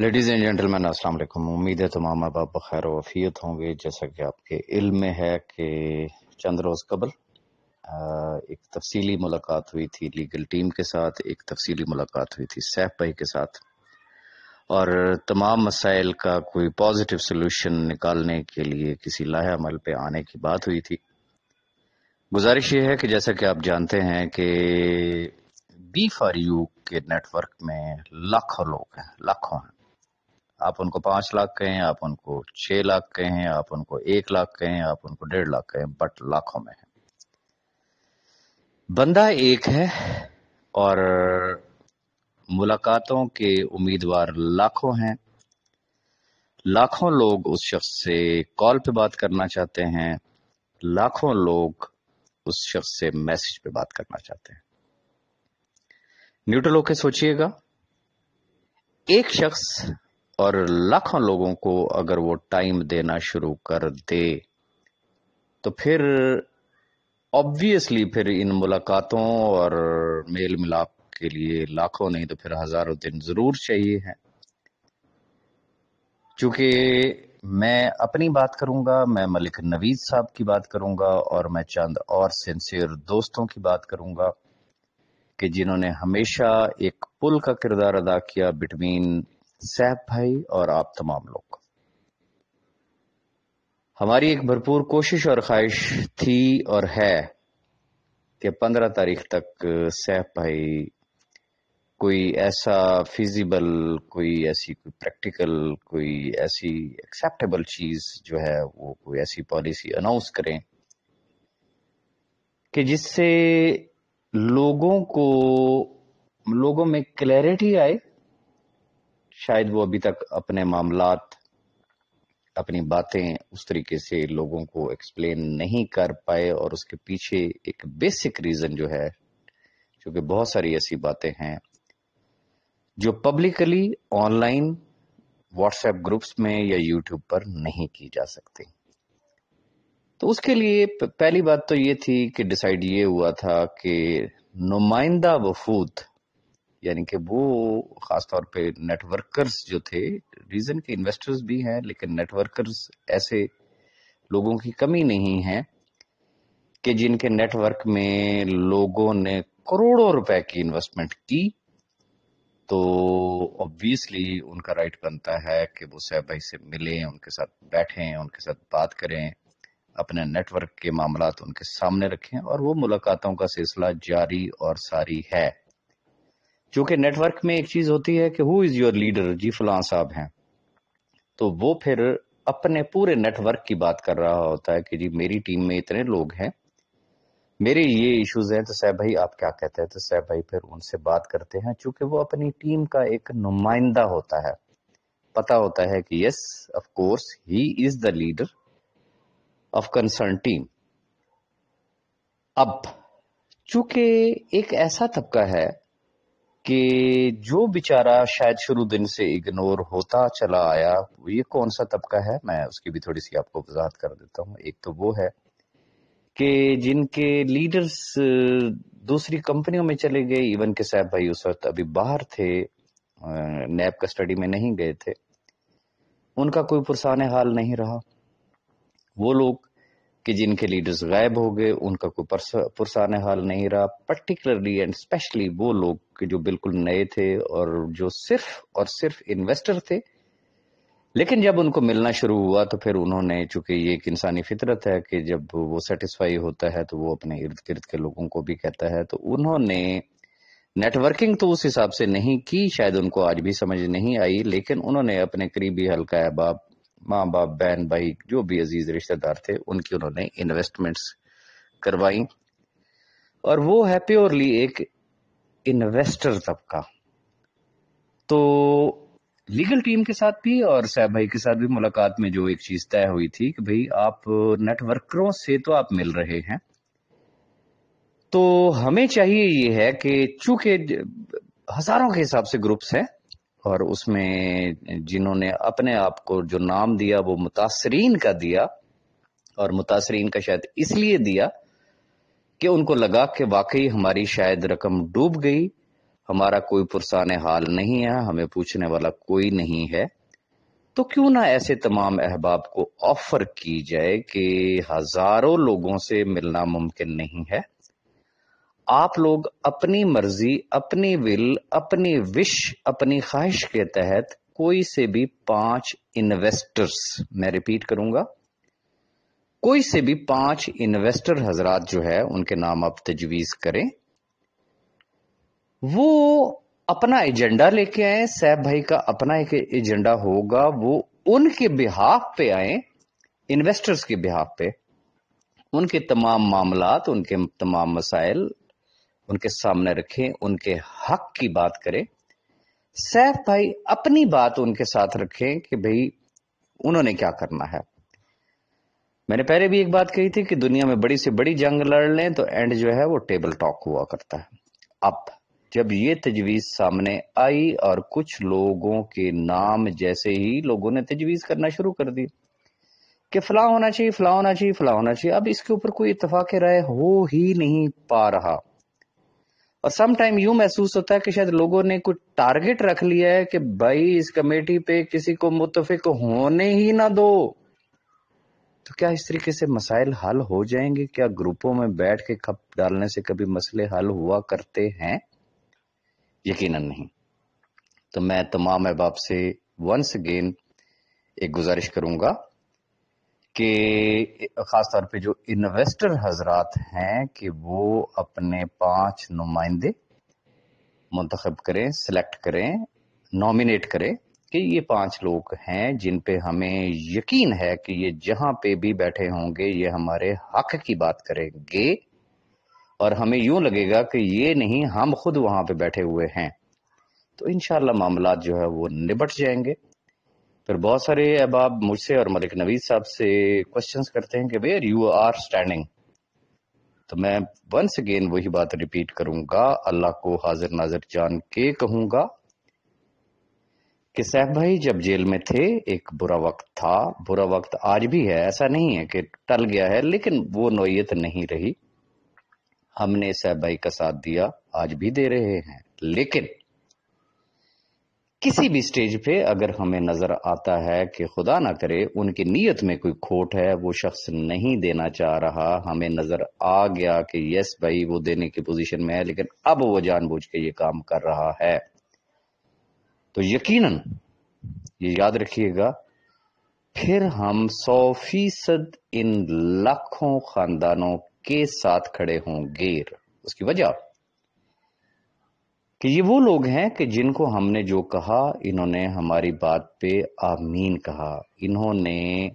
Ladies and gentleman السلام علیکم. امید ہے تمام احباب بخیر و عافیت ہوں گے. جیسا کہ آپ کے علم میں ہے کہ چند روز قبل ایک تفصیلی ملاقات ہوئی تھی لیگل ٹیم کے ساتھ، ایک تفصیلی ملاقات ہوئی تھی سیف بھائی کے ساتھ، اور تمام مسائل کا کوئی پازیٹیو سلوشن نکالنے کے لیے کسی لاہے عمل پہ آنے کی بات ہوئی تھی. گزارش یہ ہے کہ جیسا کہ آپ جانتے ہیں کہ بی فار یو کے نیٹ ورک میں لاکھوں لوگ ہیں، لاکھوں ہیں. آپ ان کو 5 لاکھ کہیں، آپ ان کو 6 لاکھ کہیں، آپ ان کو 1 لاکھ کہیں، آپ ان کو 1.5 لاکھ کہیں، بٹ لاکھوں میں ہے. بندہ ایک ہے اور ملاقاتوں کے امیدوار لاکھوں ہیں. لاکھوں لوگ اس شخص سے کال پہ بات کرنا چاہتے ہیں، لاکھوں لوگ اس شخص سے میسج پہ بات کرنا چاہتے ہیں. نیوٹرل ہو کے سوچئے گا، ایک شخص اور لاکھوں لوگوں کو اگر وہ ٹائم دینا شروع کر دے تو پھر آبویسلی پھر ان ملاقاتوں اور میل ملاپ کے لیے لاکھوں نہیں تو پھر ہزاروں دن ضرور چاہیے ہیں. چونکہ میں اپنی بات کروں گا، میں ملک نوید صاحب کی بات کروں گا، اور میں چند اور سنسیئر دوستوں کی بات کروں گا کہ جنہوں نے ہمیشہ ایک پل کا کردار ادا کیا بٹوین سیف بھائی اور آپ تمام لوگ. ہماری ایک بھرپور کوشش اور خواہش تھی اور ہے کہ 15 تاریخ تک سیف بھائی کوئی ایسا فیزیبل، کوئی ایسی کوئی پریکٹیکل، کوئی ایسی ایکسیپٹیبل چیز جو ہے وہ کوئی ایسی پالیسی اناؤنس کریں کہ جس سے لوگوں میں کلیئرٹی آئے. شاید وہ ابھی تک اپنے معاملات، اپنی باتیں اس طریقے سے لوگوں کو ایکسپلین نہیں کر پائے، اور اس کے پیچھے ایک بیسک ریزن جو ہے، چونکہ بہت ساری ایسی باتیں ہیں جو publicly on line what's app groups میں یا یوٹیوب پر نہیں کی جا سکتی. تو اس کے لیے پہلی بات تو یہ تھی کہ ڈیسائیڈ یہ ہوا تھا کہ نمائندہ وفود، یعنی کہ وہ خاص طور پہ نیٹ ورکرز جو تھے، ریزن کہ انویسٹرز بھی ہیں لیکن نیٹ ورکرز ایسے لوگوں کی کمی نہیں ہے کہ جن کے نیٹ ورک میں لوگوں نے کروڑوں روپے کی انویسٹمنٹ کی، تو obviously ان کا رائٹ بنتا ہے کہ وہ سیف بھائی سے ملیں، ان کے ساتھ بیٹھیں، ان کے ساتھ بات کریں، اپنے نیٹ ورک کے معاملات ان کے سامنے رکھیں، اور وہ ملاقاتوں کا سلسلہ جاری اور ساری ہے. چونکہ نیٹ ورک میں ایک چیز ہوتی ہے کہ ہو از یور لیڈر، جی فلاں صاحب ہیں، تو وہ پھر اپنے پورے نیٹ ورک کی بات کر رہا ہوتا ہے کہ جی میری ٹیم میں اتنے لوگ ہیں، میرے یہ ایشوز ہیں، تو صاحب بھائی آپ کیا کہتے ہیں؟ تو صاحب بھائی پھر ان سے بات کرتے ہیں، چونکہ وہ اپنی ٹیم کا ایک نمائندہ ہوتا ہے. پتا ہوتا ہے کہ yes of course he is the leader of concern team. اب چونکہ ایک ایسا طبقہ ہے کہ جو بیچارہ شاید شروع دن سے اگنور ہوتا چلا آیا، یہ کون سا طبقہ ہے، میں اس کی بھی تھوڑی سی آپ کو وضاحت کر دیتا ہوں. ایک تو وہ ہے کہ جن کے لیڈرز دوسری کمپنیوں میں چلے گئے، ایون کہ صاحب بھائی اس وقت ابھی باہر تھے، نیب کسٹڈی میں نہیں گئے تھے، ان کا کوئی پرسان حال نہیں رہا. وہ لوگ کہ جن کے لیڈرز غائب ہو گئے، ان کا کوئی پرسان حال نہیں رہا. پرٹیکولرلی اینڈ اسپیشلی وہ لوگ کہ جو بالکل نئے تھے اور جو صرف اور صرف انویسٹر تھے، لیکن جب ان کو ملنا شروع ہوا تو پھر انہوں نے، چونکہ یہ ایک انسانی فطرت ہے کہ جب وہ سیٹسفائی ہوتا ہے تو وہ اپنے ارد گرد کے لوگوں کو بھی کہتا ہے، تو انہوں نے نیٹ ورکنگ تو اس حساب سے نہیں کی، شاید ان کو آج بھی سمجھ نہیں آئی، لیکن انہوں نے اپنے قریبی حلقہ احباب، ماں باپ، بہن بھائی، جو بھی عزیز رشتہ دار تھے، ان کی انہوں نے انویسٹمنٹس کروائیں. اور وہ ہے پیورلی ایک انویسٹر طبقہ. تو لیگل ٹیم کے ساتھ بھی اور صاحب بھائی کے ساتھ بھی ملاقات میں جو ایک چیز طے ہوئی تھی کہ بھئی آپ نیٹ ورکروں سے تو آپ مل رہے ہیں، تو ہمیں چاہیے یہ ہے کہ چونکہ ہزاروں کے حساب سے گروپس ہیں، اور اس میں جنہوں نے اپنے آپ کو جو نام دیا وہ متاثرین کا دیا، اور متاثرین کا شاید اس لیے دیا کہ ان کو لگا کہ واقعی ہماری شاید رقم ڈوب گئی، ہمارا کوئی پرسان حال نہیں ہے، ہمیں پوچھنے والا کوئی نہیں ہے، تو کیوں نہ ایسے تمام احباب کو آفر کی جائے کہ ہزاروں لوگوں سے ملنا ممکن نہیں ہے، آپ لوگ اپنی مرضی، اپنی ول، اپنی وش، اپنی خواہش کے تحت کوئی سے بھی 5 انویسٹرز، میں ریپیٹ کروں گا، کوئی سے بھی 5 انویسٹر حضرات جو ہے ان کے نام آپ تجویز کریں، وہ اپنا ایجنڈا لے کے آئیں، سیف بھائی کا اپنا ایک ایجنڈا ہوگا، وہ ان کے بہاف پہ آئیں، انویسٹرز کے بہاف پہ، ان کے تمام معاملات، ان کے تمام مسائل ان کے سامنے رکھیں، ان کے حق کی بات کریں، سیف بھائی اپنی بات ان کے ساتھ رکھیں کہ بھئی انہوں نے کیا کرنا ہے۔ میں نے پہلے بھی ایک بات کہی تھی کہ دنیا میں بڑی سے بڑی جنگ لڑ لیں تو اینڈ جو ہے وہ ٹیبل ٹاک ہوا کرتا ہے۔ اب جب یہ تجویز سامنے آئی اور کچھ لوگوں کے نام جیسے ہی لوگوں نے تجویز کرنا شروع کر دی کہ فلاں ہونا چاہیے، فلاں ہونا چاہیے، فلاں ہونا چاہیے، اب اس کے اوپر کوئی اتفاق رائے ہو ہی نہیں پا رہا، اور سم ٹائم یوں محسوس ہوتا ہے کہ شاید لوگوں نے کوئی ٹارگٹ رکھ لیا ہے کہ بھائی اس کمیٹی پہ کسی کو متفق ہونے ہی نہ دو۔ تو کیا اس طریقے سے مسائل حل ہو جائیں گے؟ کیا گروپوں میں بیٹھ کے کھپ ڈالنے سے کبھی مسئلے حل ہوا کرتے ہیں؟ یقیناً نہیں۔ تو میں تمام احباب سے ونس اگین ایک گزارش کروں گا کہ خاص طور پہ جو انویسٹر حضرات ہیں کہ وہ اپنے 5 نمائندے منتخب کریں، سلیکٹ کریں، نامینیٹ کریں کہ یہ 5 لوگ ہیں جن پہ ہمیں یقین ہے کہ یہ جہاں پہ بھی بیٹھے ہوں گے یہ ہمارے حق کی بات کریں گے، اور ہمیں یوں لگے گا کہ یہ نہیں ہم خود وہاں پہ بیٹھے ہوئے ہیں، تو انشاءاللہ معاملات جو ہے وہ نبٹ جائیں گے۔ پھر بہت سارے احباب مجھ سے اور ملک نوید صاحب سے کوشچنز کرتے ہیں کہ ویئر یو آر اسٹینڈنگ، تو میں ونس اگین وہی بات ریپیٹ کروں گا، اللہ کو حاضر ناظر جان کے کہوں گا کہ سیف بھائی جب جیل میں تھے ایک برا وقت تھا، برا وقت آج بھی ہے، ایسا نہیں ہے کہ ٹل گیا ہے، لیکن وہ نوعیت نہیں رہی، ہم نے سیف بھائی کا ساتھ دیا، آج بھی دے رہے ہیں، لیکن کسی بھی سٹیج پہ اگر ہمیں نظر آتا ہے کہ خدا نہ کرے ان کی نیت میں کوئی کھوٹ ہے، وہ شخص نہیں دینا چاہ رہا، ہمیں نظر آ گیا کہ یس بھائی وہ دینے کی پوزیشن میں ہے لیکن اب وہ جان بوجھ کے یہ کام کر رہا ہے، تو یقیناً یہ یاد رکھیے گا پھر ہم 100% ان لاکھوں خاندانوں کے ساتھ کھڑے ہوں گے۔ اس کی وجہ کہ یہ وہ لوگ ہیں کہ جن کو ہم نے جو کہا انہوں نے ہماری بات پہ آمین کہا، انہوں نے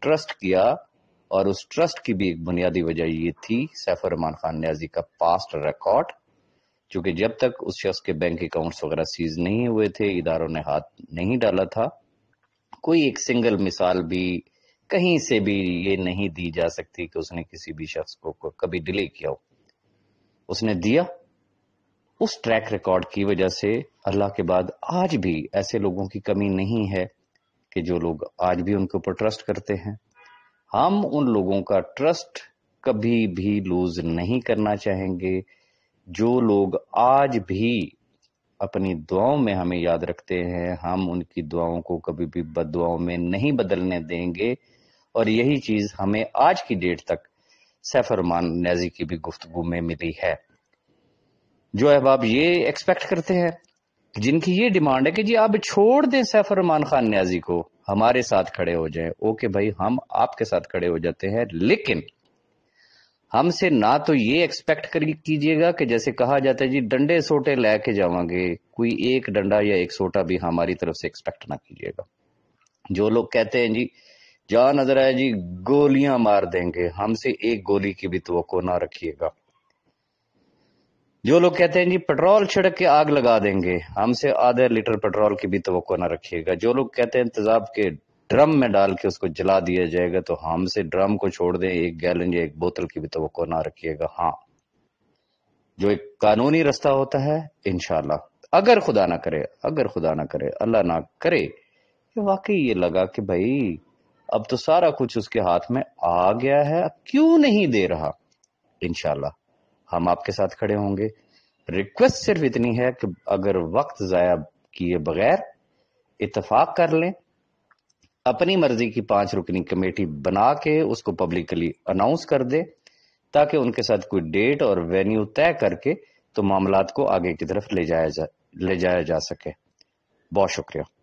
ٹرسٹ کیا، اور اس ٹرسٹ کی بھی ایک بنیادی وجہ یہ تھی سیف الرحمان خان نیازی کا پاسٹ ریکارڈ، چونکہ جب تک اس شخص کے بینک اکاؤنٹس وغیرہ سیز نہیں ہوئے تھے، اداروں نے ہاتھ نہیں ڈالا تھا، کوئی ایک سنگل مثال بھی کہیں سے بھی یہ نہیں دی جا سکتی کہ اس نے کسی بھی شخص کو کبھی ڈیلے کیا ہو، اس نے دیا۔ اس ٹریک ریکارڈ کی وجہ سے اللہ کے بعد آج بھی ایسے لوگوں کی کمی نہیں ہے کہ جو لوگ آج بھی ان کے اوپر ٹرسٹ کرتے ہیں، ہم ان لوگوں کا ٹرسٹ کبھی بھی لوز نہیں کرنا چاہیں گے، جو لوگ آج بھی اپنی دعاؤں میں ہمیں یاد رکھتے ہیں، ہم ان کی دعاؤں کو کبھی بھی بد دعاؤں میں نہیں بدلنے دیں گے، اور یہی چیز ہمیں آج کی ڈیٹ تک سیف الرحمان نیازی کی بھی گفتگو میں ملی ہے۔ جو احباب یہ ایکسپیکٹ کرتے ہیں، جن کی یہ ڈیمانڈ ہے کہ جی آپ چھوڑ دیں سیف الرحمان خان نیازی کو، ہمارے ساتھ کھڑے ہو جائیں، اوکے بھائی ہم آپ کے ساتھ کھڑے ہو جاتے ہیں، لیکن ہم سے نہ تو یہ ایکسپیکٹ کیجئے گا کہ جیسے کہا جاتا ہے جی ڈنڈے سوٹے لے کے جاؤں گے، کوئی ایک ڈنڈا یا ایک سوٹا بھی ہماری طرف سے ایکسپیکٹ نہ کیجئے گا۔ جو لوگ کہتے ہیں جی جہاں نظر آئے جی گولیاں مار دیں گے، ہم سے ایک گولی کی بھی توقع نہ رکھیے گا۔ جو لوگ کہتے ہیں جی پیٹرول چھڑک کے آگ لگا دیں گے، ہم سے آدھا لیٹر پیٹرول کی بھی توقع نہ رکھیے گا۔ جو لوگ کہتے ہیں تیزاب کے ڈرم میں ڈال کے اس کو جلا دیا جائے گا، تو ہم سے ڈرم کو چھوڑ دیں، ایک گیلن یا ایک بوتل کی بھی توقع نہ رکھیے گا۔ ہاں، جو ایک قانونی رستہ ہوتا ہے انشاءاللہ، اگر خدا نہ کرے اللہ نہ کرے کہ واقعی یہ لگا کہ بھائی اب تو سارا کچھ اس کے ہاتھ میں آ گیا ہے، اب کیوں نہیں دے رہا، انشاءاللہ ہم آپ کے ساتھ کھڑے ہوں گے، ریکویسٹ صرف اتنی ہے کہ اگر وقت ضائع کیے بغیر اتفاق کر لیں، اپنی مرضی کی 5 رکنی کمیٹی بنا کے اس کو پبلکلی اناؤنس کر دے، تاکہ ان کے ساتھ کوئی ڈیٹ اور وینیو طے کر کے تو معاملات کو آگے کی طرف لے جایا جا سکے۔ بہت شکریہ۔